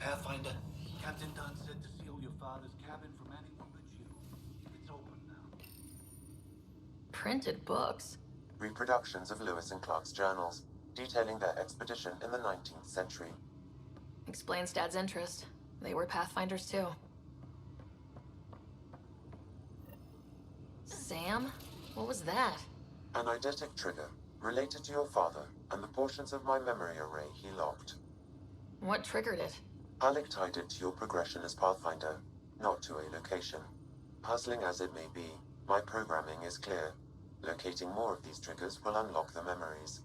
Pathfinder, Captain Dunn said to seal your father's cabin from anyone but you. It's open now. Printed books? Reproductions of Lewis and Clark's journals, detailing their expedition in the 19th century. Explains Dad's interest. They were Pathfinders too. Sam? What was that? An eidetic trigger, related to your father, and the portions of my memory array he locked. What triggered it? Alec tied it to your progression as Pathfinder, not to a location. Puzzling as it may be, my programming is clear. Locating more of these triggers will unlock the memories.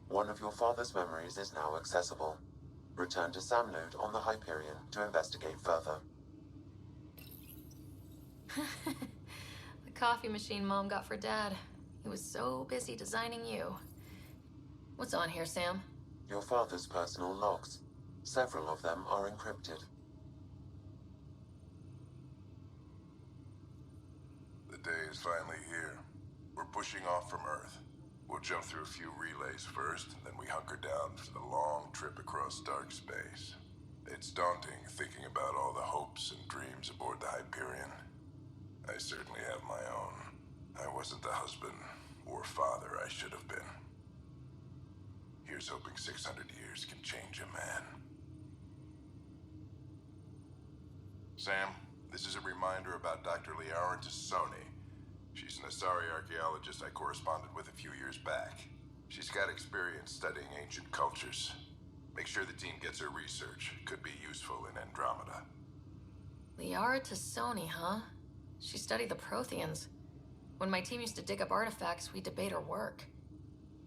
One of your father's memories is now accessible. Return to Sam Node on the Hyperion to investigate further. The coffee machine Mom got for Dad. He was so busy designing you. What's on here, Sam? Your father's personal logs. Several of them are encrypted. The day is finally here. We're pushing off from Earth. We'll jump through a few relays first, then we hunker down for the long trip across dark space. It's daunting thinking about all the hopes and dreams aboard the Hyperion. I certainly have my own. I wasn't the husband or father I should have been. Here's hoping 600 years can change a man. Sam, this is a reminder about Dr. Liara Tassoni. She's an Asari archaeologist I corresponded with a few years back. She's got experience studying ancient cultures. Make sure the team gets her research. Could be useful in Andromeda. Liara Tassoni, huh? She studied the Protheans. When my team used to dig up artifacts, we'd debate her work.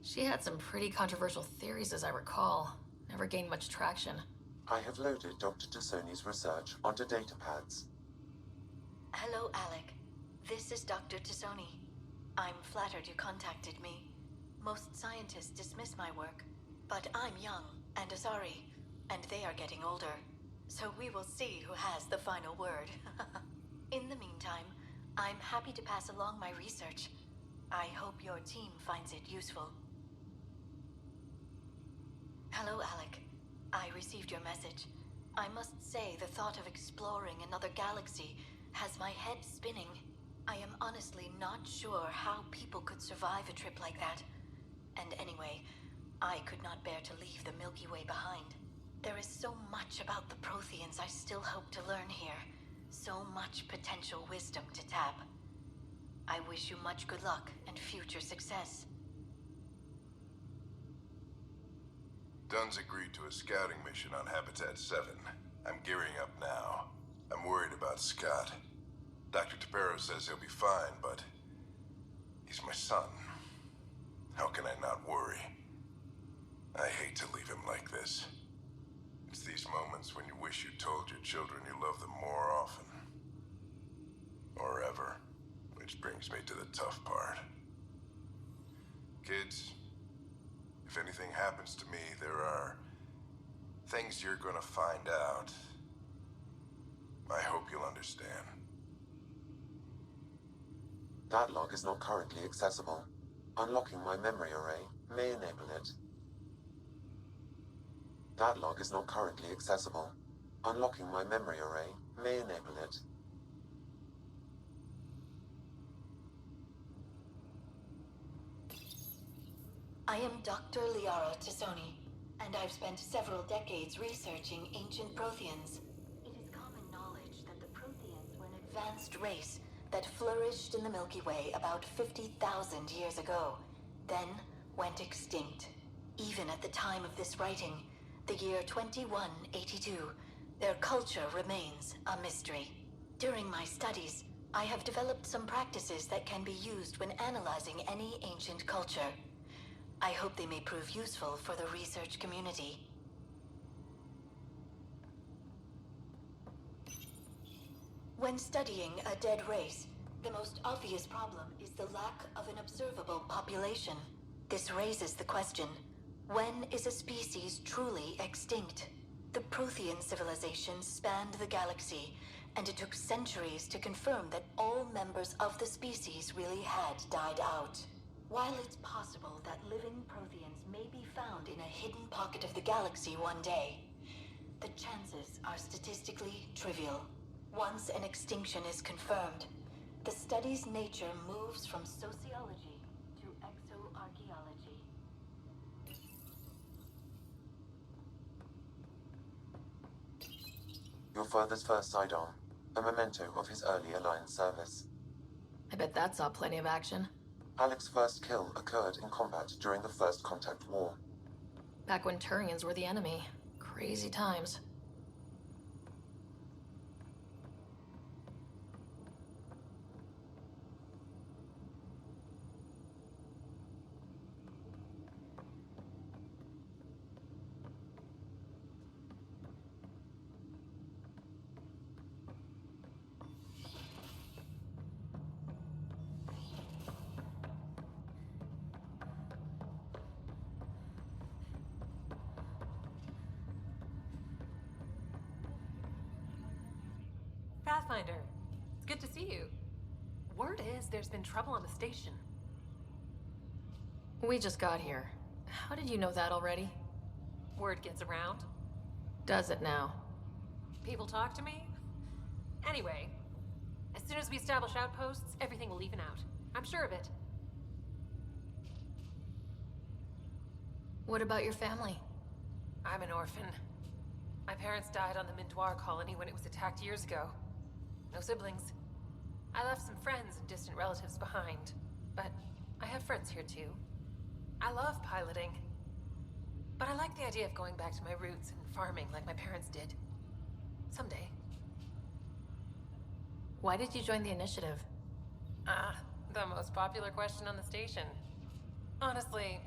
She had some pretty controversial theories, as I recall. Never gained much traction. I have loaded Dr. Tassoni's research onto datapads. Hello, Alec. This is Dr. Tassoni. I'm flattered you contacted me. Most scientists dismiss my work, but I'm young and Asari, and they are getting older. So we will see who has the final word. In the meantime, I'm happy to pass along my research. I hope your team finds it useful. Hello, Alec. I received your message. I must say the thought of exploring another galaxy has my head spinning. I am honestly not sure how people could survive a trip like that. And anyway, I could not bear to leave the Milky Way behind. There is so much about the Protheans I still hope to learn here. So much potential wisdom to tap. I wish you much good luck and future success. Dunn's agreed to a scouting mission on Habitat 7. I'm gearing up now. I'm worried about Scott. Dr. Tapero says he'll be fine, but he's my son. How can I not worry? I hate to leave him like this. It's these moments when you wish you told your children you love them more often. Or ever. Which brings me to the tough part. Kids, if anything happens to me, there are things you're gonna find out. I hope you'll understand. That log is not currently accessible. Unlocking my memory array may enable it. That log is not currently accessible. Unlocking my memory array may enable it. I am Dr. Liara Tassoni, and I've spent several decades researching ancient Protheans. It is common knowledge that the Protheans were an advanced race that flourished in the Milky Way about 50,000 years ago, then went extinct. Even at the time of this writing, the year 2182, their culture remains a mystery. During my studies, I have developed some practices that can be used when analyzing any ancient culture. I hope they may prove useful for the research community. When studying a dead race, the most obvious problem is the lack of an observable population. This raises the question, when is a species truly extinct? The Prothean civilization spanned the galaxy, and it took centuries to confirm that all members of the species really had died out. While it's possible that living Protheans may be found in a hidden pocket of the galaxy one day, the chances are statistically trivial. Once an extinction is confirmed, the study's nature moves from sociology to exoarchaeology. Your father's first sidearm, a memento of his early Alliance service. I bet that saw plenty of action. Alec's first kill occurred in combat during the First Contact War. Back when Turians were the enemy. Crazy times. Pathfinder, it's good to see you. Word is there's been trouble on the station. We just got here. How did you know that already? Word gets around. Does it now? People talk to me. Anyway, as soon as we establish outposts, everything will even out. I'm sure of it. What about your family? I'm an orphan. My parents died on the Mindoir colony when it was attacked years ago. No siblings. I left some friends and distant relatives behind, but I have friends here too. I love piloting, but I like the idea of going back to my roots and farming like my parents did. Someday. Why did you join the initiative? The most popular question on the station. Honestly,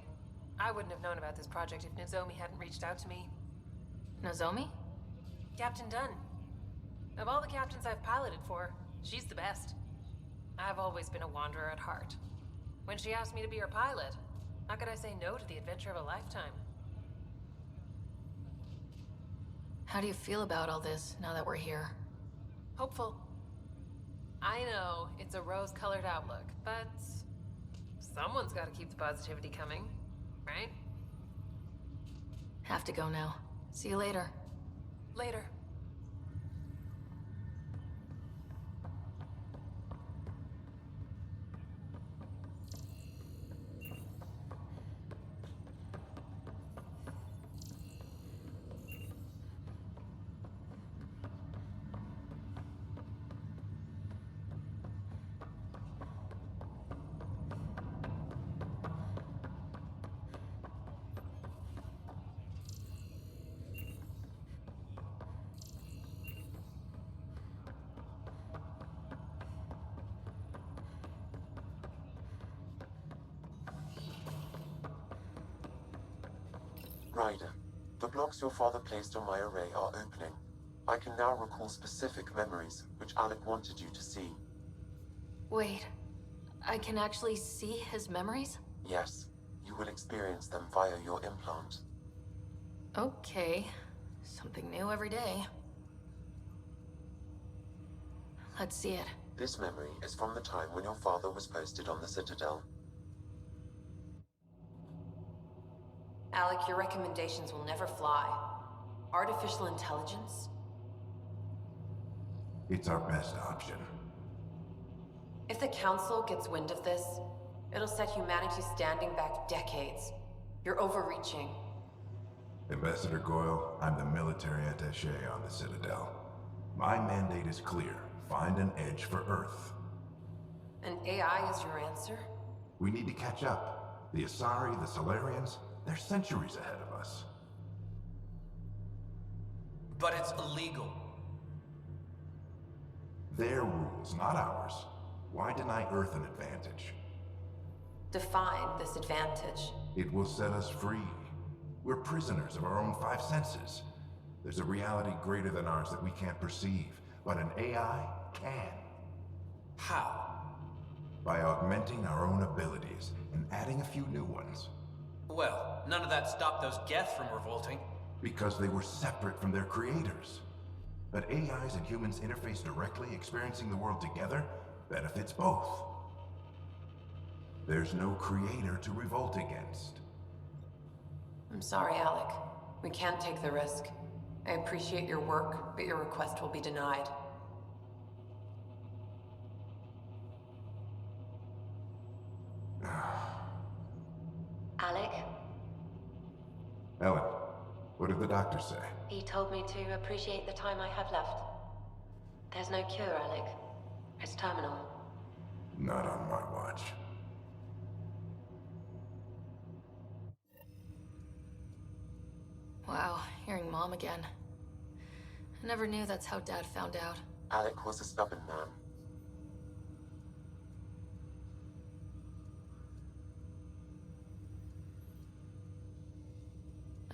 I wouldn't have known about this project if Nozomi hadn't reached out to me. Nozomi? Captain Dunn. Of all the captains I've piloted for, she's the best. I've always been a wanderer at heart. When she asked me to be her pilot, how could I say no to the adventure of a lifetime? How do you feel about all this, now that we're here? Hopeful. I know, it's a rose-colored outlook, but someone's got to keep the positivity coming, right? Have to go now. See you later. Later. Ryder, the blocks your father placed on my array are opening. I can now recall specific memories, which Alec wanted you to see. Wait, I can actually see his memories? Yes, you will experience them via your implant. Okay, something new every day. Let's see it. This memory is from the time when your father was posted on the Citadel. Alec, your recommendations will never fly. Artificial intelligence? It's our best option. If the Council gets wind of this, it'll set humanity standing back decades. You're overreaching. Ambassador Goyle, I'm the military attaché on the Citadel. My mandate is clear. Find an edge for Earth. And AI is your answer? We need to catch up. The Asari, the Solarians, they're centuries ahead of us. But it's illegal. Their rules, not ours. Why deny Earth an advantage? Define this advantage. It will set us free. We're prisoners of our own five senses. There's a reality greater than ours that we can't perceive, but an AI can. How? By augmenting our own abilities and adding a few new ones. Well, none of that stopped those Geth from revolting. Because they were separate from their creators. But AIs and humans interface directly, experiencing the world together, benefits both. There's no creator to revolt against. I'm sorry, Alec. We can't take the risk. I appreciate your work, but your request will be denied. Alec, Ellen, what did the doctor say? he told me to appreciate the time I have left. There's no cure, Alec. It's terminal. Not on my watch. Wow, hearing Mom again. I never knew that's how Dad found out. Alec was a stubborn man.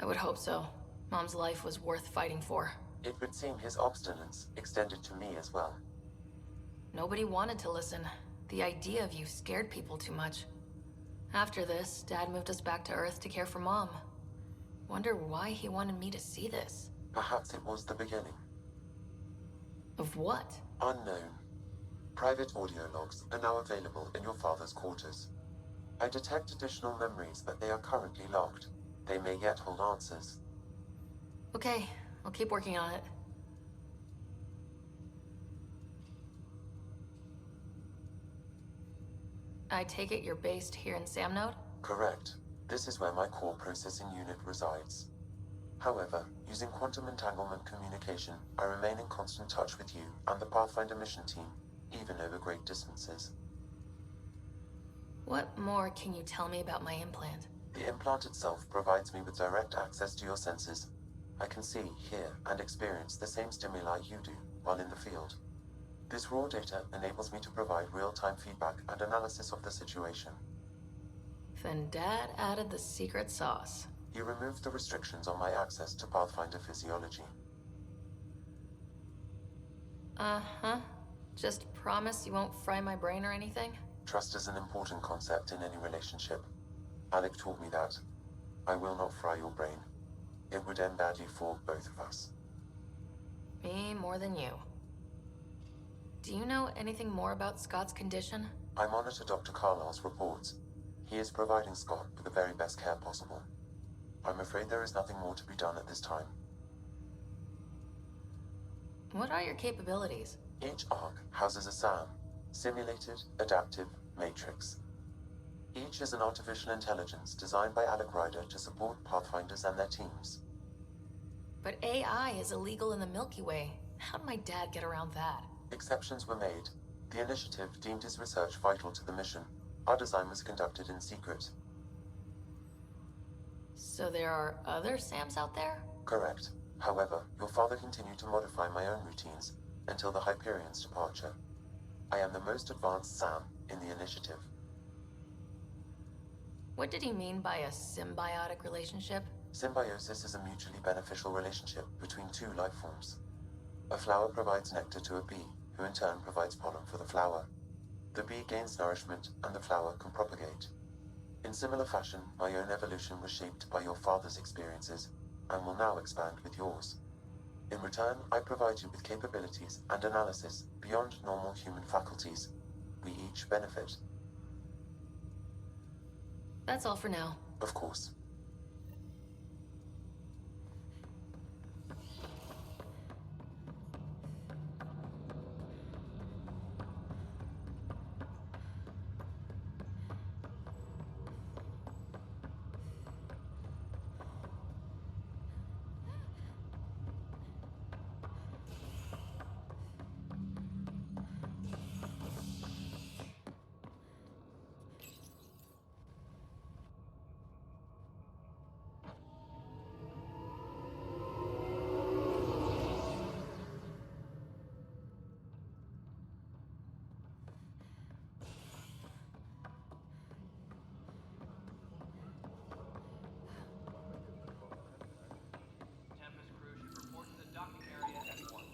I would hope so. Mom's life was worth fighting for. It would seem his obstinance extended to me as well. Nobody wanted to listen. The idea of you scared people too much. After this, Dad moved us back to Earth to care for Mom. Wonder why he wanted me to see this. Perhaps it was the beginning. Of what? Unknown. Private audio logs are now available in your father's quarters. I detect additional memories, but they are currently locked. They may yet hold answers. Okay, I'll keep working on it. I take it you're based here in Samnode? Correct. This is where my core processing unit resides. However, using quantum entanglement communication, I remain in constant touch with you and the Pathfinder mission team, even over great distances. What more can you tell me about my implant? The implant itself provides me with direct access to your senses. I can see, hear, and experience the same stimuli you do while in the field. This raw data enables me to provide real-time feedback and analysis of the situation. Then Dad added the secret sauce. He removed the restrictions on my access to Pathfinder physiology. Uh-huh. Just promise you won't fry my brain or anything? Trust is an important concept in any relationship. Alec taught me that. I will not fry your brain. It would end badly for both of us. Me more than you. Do you know anything more about Scott's condition? I monitor Dr. Carlisle's reports. He is providing Scott with the very best care possible. I'm afraid there is nothing more to be done at this time. What are your capabilities? Each arc houses a SAM, Simulated Adaptive Matrix. Each is an artificial intelligence designed by Alec Ryder to support Pathfinders and their teams. But AI is illegal in the Milky Way. How did my dad get around that? Exceptions were made. The initiative deemed his research vital to the mission. Our design was conducted in secret. So there are other SAMs out there? Correct. However, your father continued to modify my own routines until the Hyperion's departure. I am the most advanced SAM in the initiative. What did he mean by a symbiotic relationship? Symbiosis is a mutually beneficial relationship between two life forms. A flower provides nectar to a bee, who in turn provides pollen for the flower. The bee gains nourishment, and the flower can propagate. In similar fashion, my own evolution was shaped by your father's experiences, and will now expand with yours. In return, I provide you with capabilities and analysis beyond normal human faculties. We each benefit. That's all for now. Of course. Tempest crew should report to the docking area at once.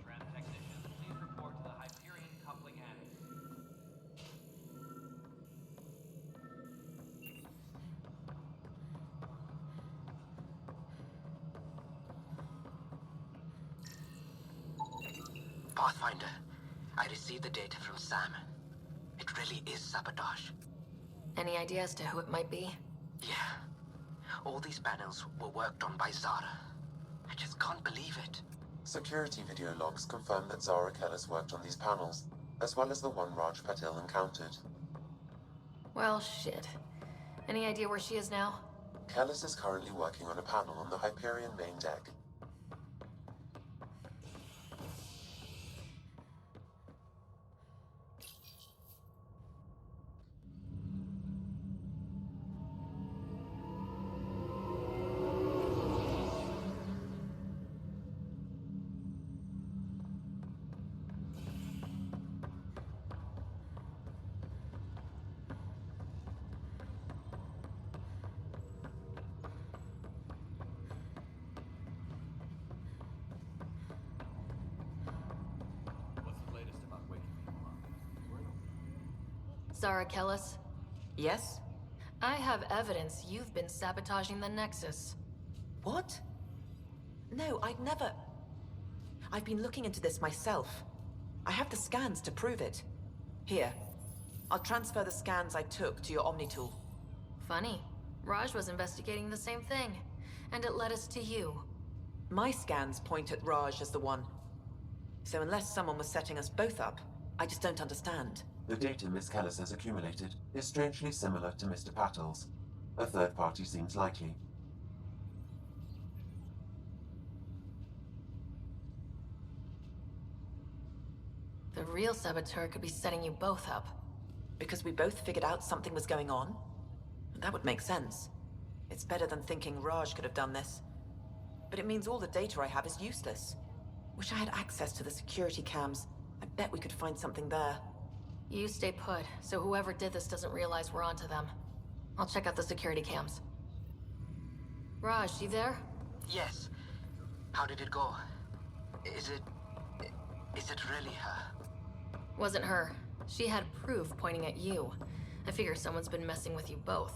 Tram technicians, please report to the Hyperion coupling annex. Pathfinder, I received the data from Sam. It really is sabotage. Any idea as to who it might be? Yeah. All these panels were worked on by Zara. I just can't believe it. Security video logs confirm that Zara Kellis worked on these panels, as well as the one Raj Patil encountered. Well, shit. Any idea where she is now? Kellis is currently working on a panel on the Hyperion main deck. What's the latest about waking people up? Zara Kellis? Yes? I have evidence you've been sabotaging the Nexus. What? No, I'd never... I've been looking into this myself. I have the scans to prove it. Here. I'll transfer the scans I took to your Omni tool. Funny. Raj was investigating the same thing, and it led us to you. My scans point at Raj as the one. So unless someone was setting us both up, I just don't understand. The data Miss Kellis has accumulated is strangely similar to Mr. Patil's. A third party seems likely. The real saboteur could be setting you both up. Because we both figured out something was going on? That would make sense. It's better than thinking Raj could have done this. But it means all the data I have is useless. Wish I had access to the security cams. I bet we could find something there. You stay put, so whoever did this doesn't realize we're onto them. I'll check out the security cams. Raj, you there? Yes. How did it go? Is it really her? Wasn't her. She had proof pointing at you. I figure someone's been messing with you both.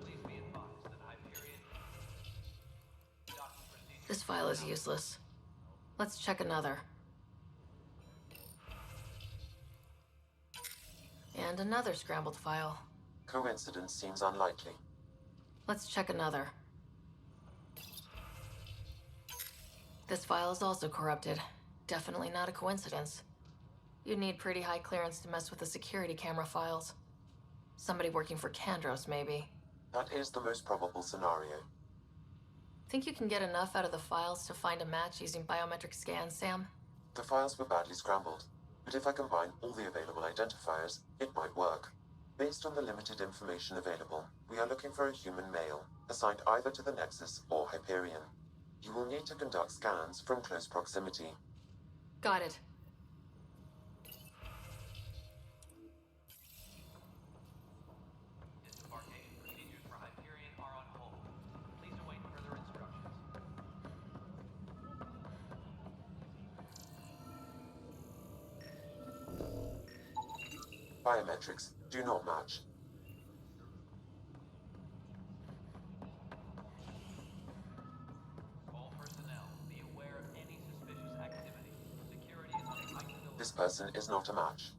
Please be advised that Hyperion docking procedure. This file is useless. Let's check another. And another scrambled file. Coincidence seems unlikely. Let's check another. This file is also corrupted. Definitely not a coincidence. You'd need pretty high clearance to mess with the security camera files. Somebody working for Kandros, maybe. That is the most probable scenario. Think you can get enough out of the files to find a match using biometric scans, Sam? The files were badly scrambled, but if I combine all the available identifiers, it might work. Based on the limited information available, we are looking for a human male, assigned either to the Nexus or Hyperion. You will need to conduct scans from close proximity. Got it. Disembarkation procedures for Hyperion are on hold. Please await further instructions. Biometrics do not match. All personnel, be aware of any suspicious activity. Security is on heightened alert. This person is not a match.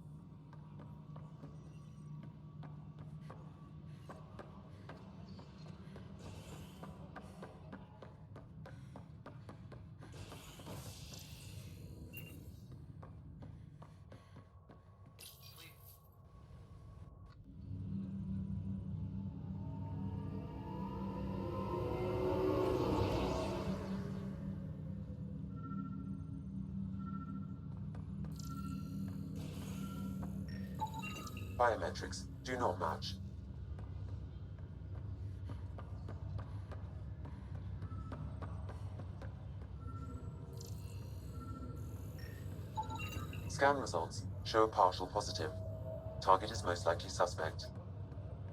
Biometrics do not match. Scan results show a partial positive. Target is most likely suspect.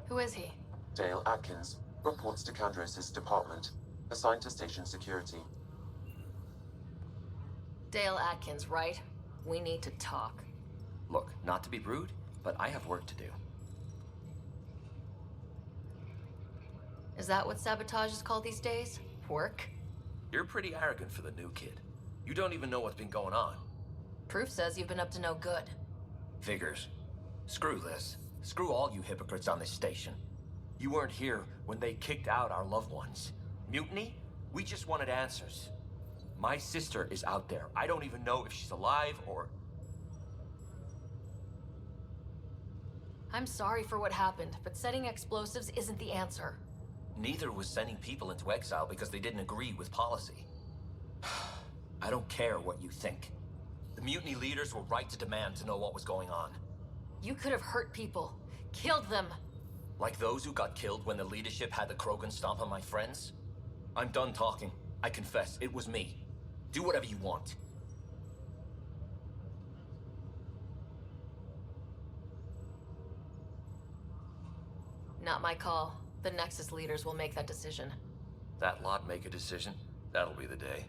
Who is he? Dale Atkins reports to Kandros' department, assigned to station security. Dale Atkins, right? We need to talk. Look, not to be rude, but I have work to do. Is that what sabotage is called these days? Work? You're pretty arrogant for the new kid. You don't even know what's been going on. Proof says you've been up to no good. Figures. Screw this. Screw all you hypocrites on this station. You weren't here when they kicked out our loved ones. Mutiny? We just wanted answers. My sister is out there. I don't even know if she's alive or... I'm sorry for what happened, but setting explosives isn't the answer. Neither was sending people into exile because they didn't agree with policy. I don't care what you think. The mutiny leaders were right to demand to know what was going on. You could have hurt people. Killed them. Like those who got killed when the leadership had the Krogan stomp on my friends? I'm done talking. I confess, it was me. Do whatever you want. Not my call. The Nexus leaders will make that decision. That lot make a decision? That'll be the day.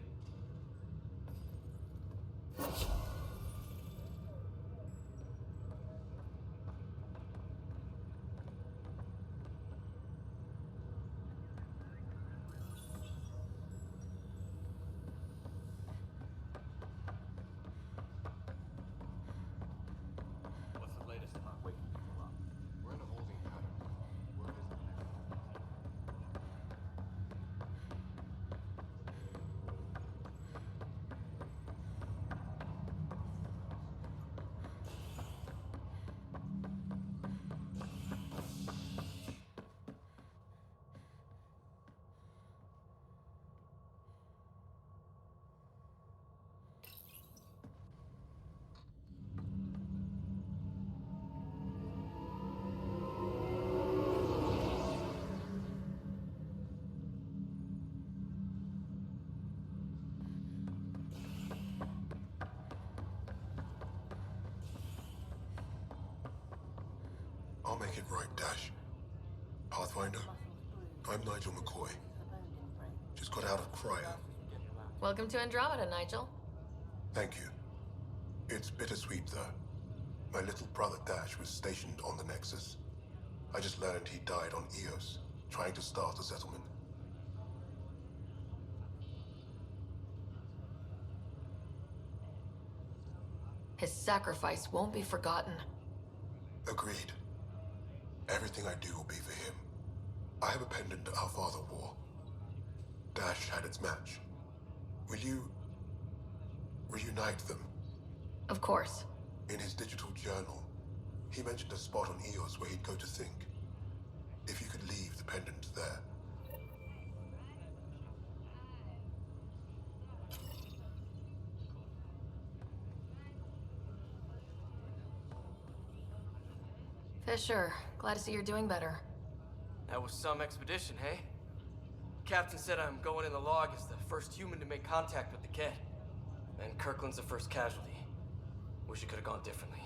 What's the latest about waking people up? We're in a holding pattern. Word is the next. I'll make it right, Dash. Pathfinder, I'm Nigel McCoy. Just got out of cryo. Welcome to Andromeda, Nigel. Thank you. It's bittersweet, though. My little brother Dash was stationed on the Nexus. I just learned he died on Eos, trying to start a settlement. His sacrifice won't be forgotten. Agreed. Everything I do will be for him. I have a pendant our father wore. Dash had its match. Will you Reunite them. Of course. In his digital journal, he mentioned a spot on Eos where he'd go to think. If you could leave the pendant there. Fisher, glad to see you're doing better. That was some expedition, hey? Captain said I'm going in the log as the first human to make contact with the kid. And Kirkland's the first casualty. Wish it could have gone differently.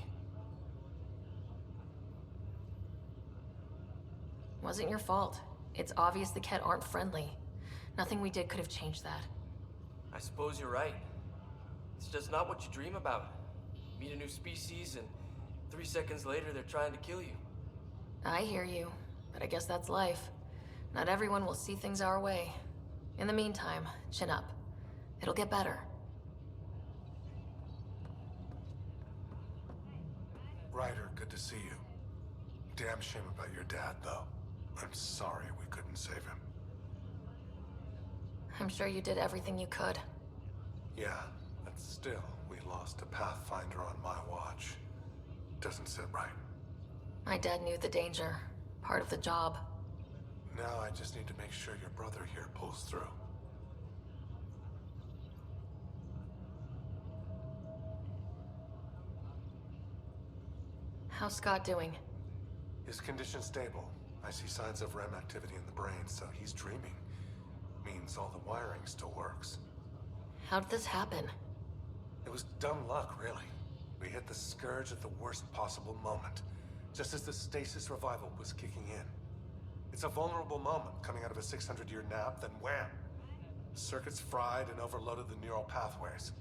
Wasn't your fault. It's obvious the Ket aren't friendly. Nothing we did could have changed that. I suppose you're right. It's just not what you dream about. Meet a new species and 3 seconds later they're trying to kill you. I hear you, but I guess that's life. Not everyone will see things our way. In the meantime, chin up. It'll get better. Ryder, good to see you. Damn shame about your dad, though. I'm sorry we couldn't save him. I'm sure you did everything you could. Yeah, but still, we lost a Pathfinder on my watch. Doesn't sit right. My dad knew the danger. Part of the job. Now I just need to make sure your brother here pulls through. How's Scott doing? His condition's stable. I see signs of REM activity in the brain, so he's dreaming. Means all the wiring still works. How did this happen? It was dumb luck, really. We hit the Scourge at the worst possible moment, just as the stasis revival was kicking in. It's a vulnerable moment coming out of a 600-year nap, then wham! The circuit's fried and overloaded the neural pathways.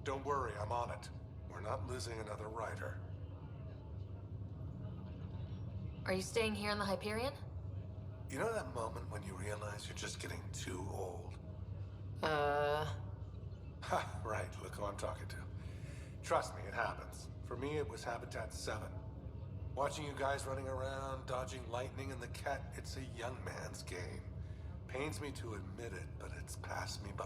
Don't worry, I'm on it. We're not losing another rider. Are you staying here in the Hyperion? You know that moment when you realize you're just getting too old? Ha, right, look who I'm talking to. Trust me, it happens. For me, it was Habitat 7. Watching you guys running around, dodging lightning and the cat, it's a young man's game. Pains me to admit it, but it's passed me by.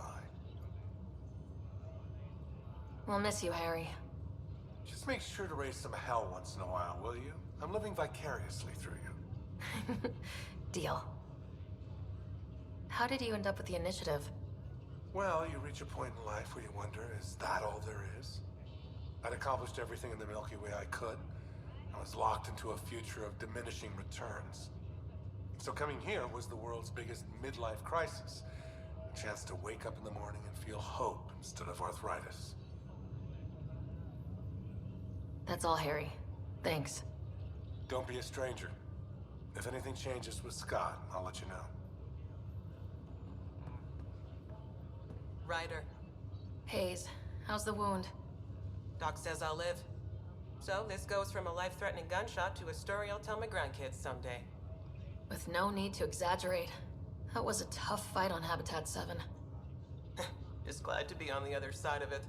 We'll miss you, Harry. Just make sure to raise some hell once in a while, will you? I'm living vicariously through you. Deal. How did you end up with the initiative? Well, you reach a point in life where you wonder, is that all there is? I'd accomplished everything in the Milky Way I could. I was locked into a future of diminishing returns. So coming here was the world's biggest midlife crisis. A chance to wake up in the morning and feel hope instead of arthritis. That's all, Harry. Thanks. Don't be a stranger. If anything changes with Scott, I'll let you know. Ryder. Hayes, how's the wound? Doc says I'll live. So this goes from a life-threatening gunshot to a story I'll tell my grandkids someday. With no need to exaggerate. That was a tough fight on Habitat 7. Just glad to be on the other side of it.